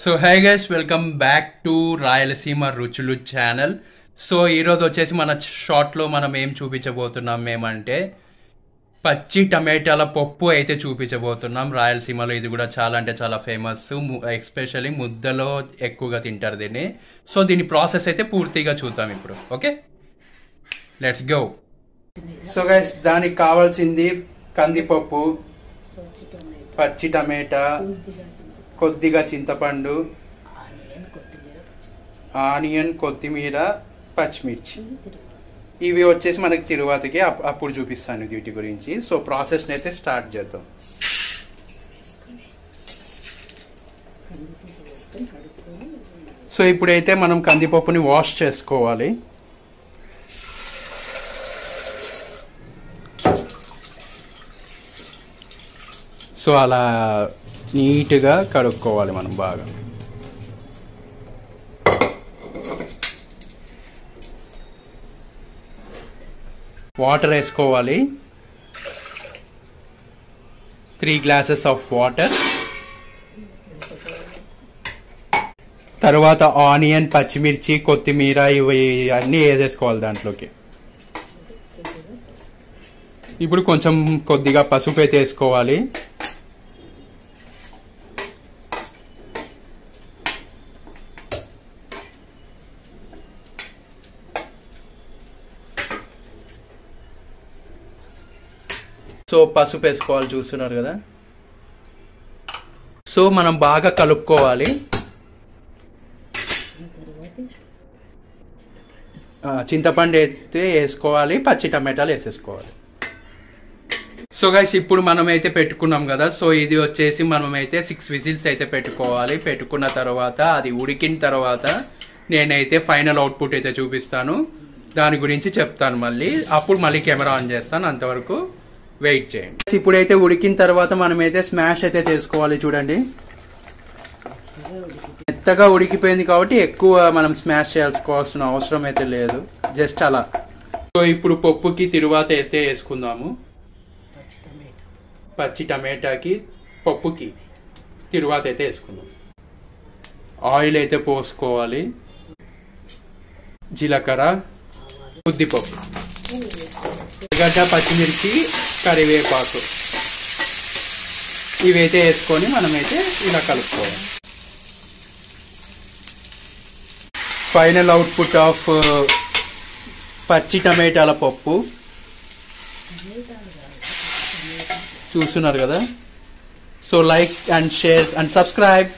So hi guys, welcome back to Rayalaseema రుచులు channel. So ఈరోజు వచ్చేసి మన షార్ట్లో మనం ఏం చూపించబోతున్నాం మేమంటే పచ్చి టమాటాల పప్పు అయితే చూపించబోతున్నాం. రాయలసీమలో ఇది కూడా చాలా అంటే చాలా ఫేమస్, ఎస్పెషల్లీ ముద్దలో ఎక్కువగా తింటారు దీన్ని. సో దీని ప్రాసెస్ అయితే పూర్తిగా చూద్దాం ఇప్పుడు. Okay, let's go. So guys, దానికి కావాల్సింది కందిపప్పు, పచ్చి టమాటా, కొద్దిగా చింతపండు, ఆనియన్, కొత్తిమీర, పచ్చిమిర్చి. ఇవి వచ్చేసి మనకి తిరువాతకి అప్పుడు చూపిస్తాను వీటి గురించి. సో ప్రాసెస్ని అయితే స్టార్ట్ చేద్దాం. సో ఇప్పుడైతే మనం కందిపప్పుని వాష్ చేసుకోవాలి. సో అలా నీట్గా కడుక్కోవాలి మనం బాగా. వాటర్ వేసుకోవాలి, 3 glasses ఆఫ్ వాటర్. తర్వాత ఆనియన్, పచ్చిమిర్చి, కొత్తిమీర ఇవి అన్నీ వేసేసుకోవాలి దాంట్లోకి. ఇప్పుడు కొంచెం కొద్దిగా పసుపు అయితే వేసుకోవాలి. సో పసుపు వేసుకోవాలి, చూస్తున్నారు కదా. సో మనం బాగా కలుపుకోవాలి. చింతపండు అయితే వేసుకోవాలి, పచ్చి టమాటాలు వేసేసుకోవాలి. సో గైస్, ఇప్పుడు మనమైతే పెట్టుకున్నాం కదా. సో ఇది వచ్చేసి మనమైతే 6 విజిల్స్ అయితే పెట్టుకోవాలి. పెట్టుకున్న తర్వాత అది ఉడికిన తర్వాత నేనైతే ఫైనల్ అవుట్పుట్ అయితే చూపిస్తాను. దాని గురించి చెప్తాను మళ్ళీ. అప్పుడు మళ్ళీ కెమెరా ఆన్ చేస్తాను, అంతవరకు వెయిట్ చేయండి. ఇప్పుడైతే ఉడికిన తర్వాత మనమైతే స్మాష్ అయితే చేసుకోవాలి. చూడండి, మెత్తగా ఉడికిపోయింది కాబట్టి ఎక్కువ మనం స్మాష్ చేయాల్సిన అవసరం అయితే లేదు, జస్ట్ అలా. సో ఇప్పుడు పప్పుకి తిరువాత అయితే వేసుకుందాము. పచ్చి టమాటాకి పప్పుకి తిరువాత అయితే వేసుకుందాం. ఆయిల్ అయితే పోసుకోవాలి, జీలకర్ర, ఉద్దిపప్పు, గడ్డ, పచ్చిమిర్చి, కరివేపాకు ఇవైతే వేసుకొని మనమైతే ఇలా కలుపుకోవాలి. ఫైనల్ అవుట్పుట్ ఆఫ్ పచ్చి టమాటాల పప్పు చూస్తున్నారు కదా. So like and share and subscribe.